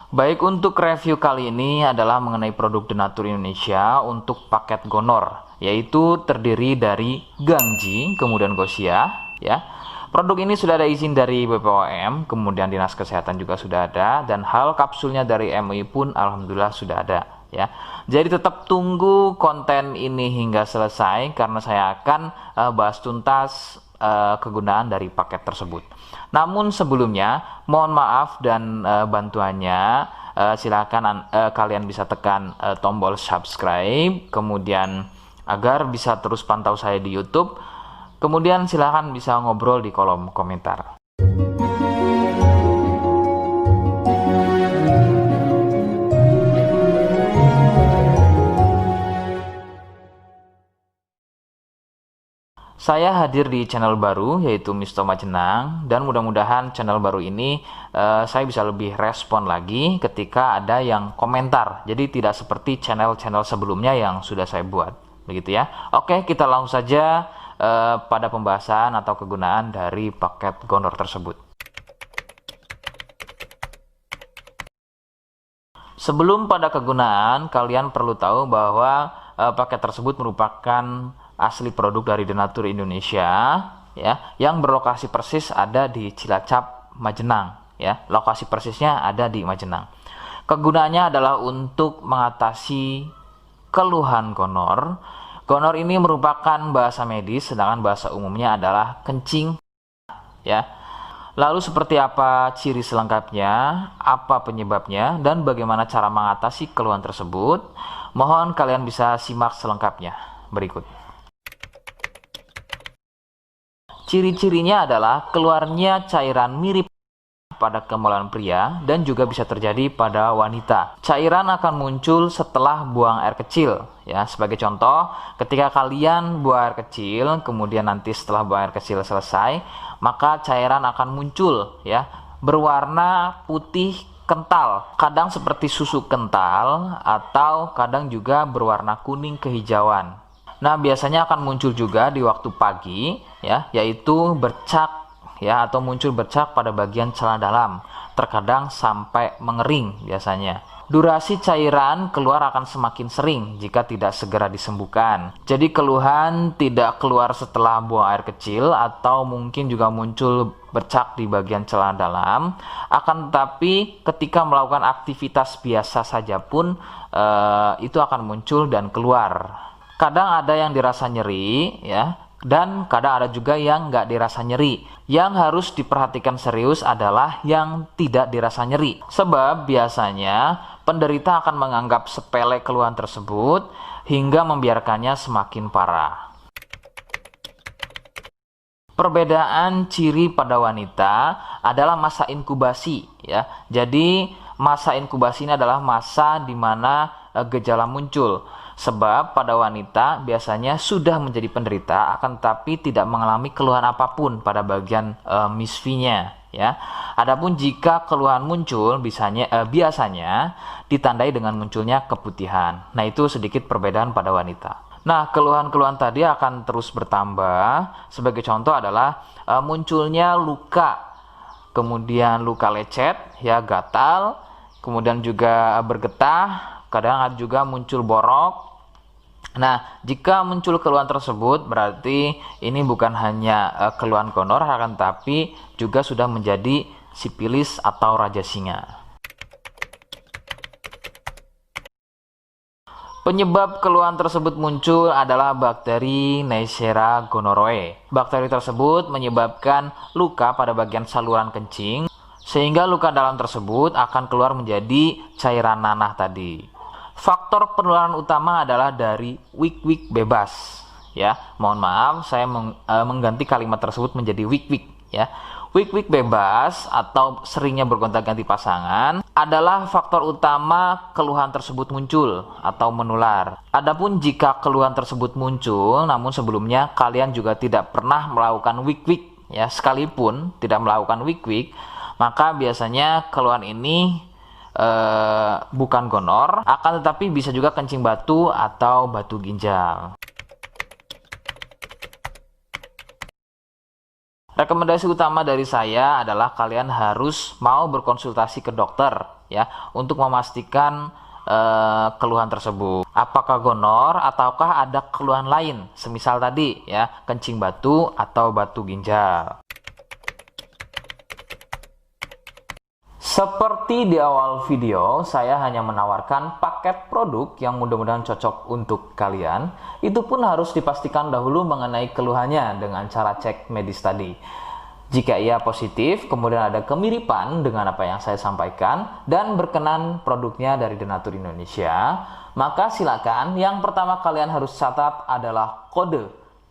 Baik, untuk review kali ini adalah mengenai produk Denatur Indonesia untuk paket Gonor, yaitu terdiri dari Gangji, kemudian Gosia, ya. Produk ini sudah ada izin dari BPOM, kemudian Dinas Kesehatan juga sudah ada, dan hal kapsulnya dari MUI pun alhamdulillah sudah ada, ya. Jadi tetap tunggu konten ini hingga selesai karena saya akan bahas tuntas kegunaan dari paket tersebut. Namun sebelumnya mohon maaf dan bantuannya, silakan kalian bisa tekan tombol subscribe, kemudian agar bisa terus pantau saya di YouTube. Kemudian silakan bisa ngobrol di kolom komentar. Saya hadir di channel baru yaitu Misto Majenang, dan mudah-mudahan channel baru ini saya bisa lebih respon lagi ketika ada yang komentar. Jadi tidak seperti channel-channel sebelumnya yang sudah saya buat. Begitu ya. Oke, kita langsung saja pada pembahasan atau kegunaan dari paket Gonor tersebut. Sebelum pada kegunaan, kalian perlu tahu bahwa paket tersebut merupakan asli produk dari Denatur Indonesia, ya, yang berlokasi persis ada di Cilacap, Majenang, ya. Lokasi persisnya ada di Majenang. Kegunaannya adalah untuk mengatasi keluhan gonor. Gonor ini merupakan bahasa medis, sedangkan bahasa umumnya adalah kencing, ya. Lalu seperti apa ciri selengkapnya, apa penyebabnya, dan bagaimana cara mengatasi keluhan tersebut? Mohon kalian bisa simak selengkapnya berikut. Ciri-cirinya adalah keluarnya cairan mirip pada kemaluan pria dan juga bisa terjadi pada wanita. Cairan akan muncul setelah buang air kecil, ya. Sebagai contoh, ketika kalian buang air kecil, kemudian nanti setelah buang air kecil selesai, maka cairan akan muncul, ya, berwarna putih kental, kadang seperti susu kental atau kadang juga berwarna kuning kehijauan. Nah, biasanya akan muncul juga di waktu pagi, ya, yaitu bercak, ya, atau muncul bercak pada bagian celana dalam, terkadang sampai mengering biasanya. Durasi cairan keluar akan semakin sering jika tidak segera disembuhkan. Jadi keluhan tidak keluar setelah buang air kecil atau mungkin juga muncul bercak di bagian celana dalam, akan tetapi ketika melakukan aktivitas biasa saja pun itu akan muncul dan keluar. Kadang ada yang dirasa nyeri, ya, dan kadang ada juga yang nggak dirasa nyeri. Yang harus diperhatikan serius adalah yang tidak dirasa nyeri, sebab biasanya penderita akan menganggap sepele keluhan tersebut hingga membiarkannya semakin parah. Perbedaan ciri pada wanita adalah masa inkubasi, ya. Jadi masa inkubasi ini adalah masa di mana gejala muncul. Sebab pada wanita biasanya sudah menjadi penderita akan tetapi tidak mengalami keluhan apapun pada bagian misfinya, ya. Adapun jika keluhan muncul biasanya ditandai dengan munculnya keputihan. Nah, itu sedikit perbedaan pada wanita. Nah, keluhan-keluhan tadi akan terus bertambah. Sebagai contoh adalah munculnya luka, kemudian luka lecet, ya, gatal, kemudian juga bergetah, kadang juga muncul borok. Nah, jika muncul keluhan tersebut berarti ini bukan hanya keluhan gonor, akan tapi juga sudah menjadi sipilis atau raja singa. Penyebab keluhan tersebut muncul adalah bakteri Neisseria gonorrhoeae. Bakteri tersebut menyebabkan luka pada bagian saluran kencing, sehingga luka dalam tersebut akan keluar menjadi cairan nanah tadi. Faktor penularan utama adalah dari wik-wik bebas, ya. Mohon maaf, saya mengganti kalimat tersebut menjadi wik-wik, ya. Wik-wik bebas atau seringnya bergonta-ganti pasangan adalah faktor utama keluhan tersebut muncul atau menular. Adapun jika keluhan tersebut muncul namun sebelumnya kalian juga tidak pernah melakukan wik-wik, ya, sekalipun tidak melakukan wik-wik, maka biasanya keluhan ini bukan gonor, akan tetapi bisa juga kencing batu atau batu ginjal. Rekomendasi utama dari saya adalah kalian harus mau berkonsultasi ke dokter, ya untuk memastikan keluhan tersebut. Apakah gonor ataukah ada keluhan lain, semisal tadi ya kencing batu atau batu ginjal. Seperti di awal video, saya hanya menawarkan paket produk yang mudah-mudahan cocok untuk kalian. Itu pun harus dipastikan dahulu mengenai keluhannya dengan cara cek medis tadi. Jika ia positif, kemudian ada kemiripan dengan apa yang saya sampaikan dan berkenan produknya dari Denatur Indonesia, maka silakan yang pertama kalian harus catat adalah kode.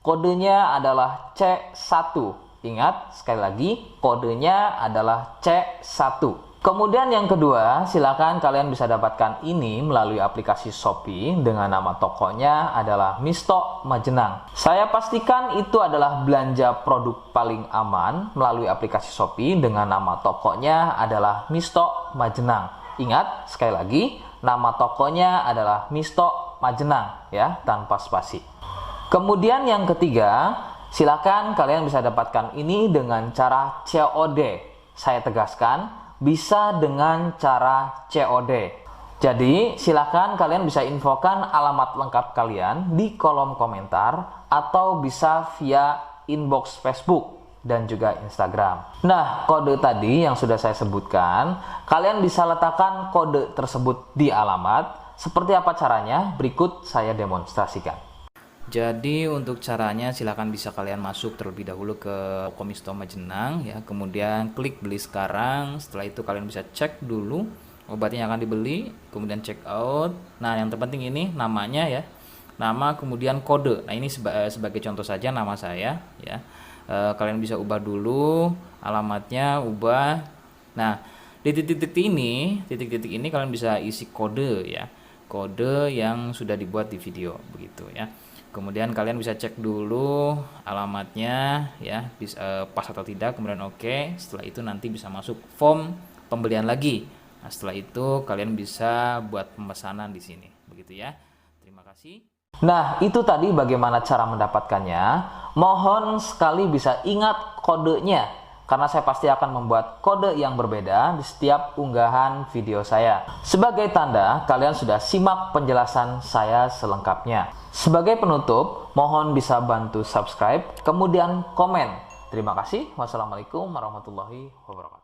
Kodenya adalah C1. Ingat, sekali lagi, kodenya adalah C1. Kemudian yang kedua, silakan kalian bisa dapatkan ini melalui aplikasi Shopee dengan nama tokonya adalah Misto Majenang. Saya pastikan itu adalah belanja produk paling aman melalui aplikasi Shopee dengan nama tokonya adalah Misto Majenang. Ingat, sekali lagi, nama tokonya adalah Misto Majenang ya, tanpa spasi. Kemudian yang ketiga, silakan kalian bisa dapatkan ini dengan cara COD. Saya tegaskan, bisa dengan cara COD. Jadi silakan kalian bisa infokan alamat lengkap kalian di kolom komentar atau bisa via inbox Facebook dan juga Instagram. Nah, kode tadi yang sudah saya sebutkan, kalian bisa letakkan kode tersebut di alamat. Seperti apa caranya? Berikut saya demonstrasikan. Jadi untuk caranya silakan bisa kalian masuk terlebih dahulu ke toko Misto Majenang ya, kemudian klik beli sekarang. Setelah itu kalian bisa cek dulu obatnya yang akan dibeli, kemudian check out. Nah, yang terpenting ini namanya ya. Nama kemudian kode. Nah, ini sebagai contoh saja nama saya ya. Kalian bisa ubah dulu alamatnya, ubah. Nah, di titik-titik ini kalian bisa isi kode ya. Kode yang sudah dibuat di video begitu ya. Kemudian kalian bisa cek dulu alamatnya ya, bisa pas atau tidak, kemudian oke. Setelah itu nanti bisa masuk form pembelian lagi. Nah, setelah itu kalian bisa buat pemesanan di sini begitu ya. Terima kasih. Nah, itu tadi bagaimana cara mendapatkannya. Mohon sekali bisa ingat kodenya, karena saya pasti akan membuat kode yang berbeda di setiap unggahan video saya. Sebagai tanda, kalian sudah simak penjelasan saya selengkapnya. Sebagai penutup, mohon bisa bantu subscribe, kemudian komen. Terima kasih. Wassalamualaikum warahmatullahi wabarakatuh.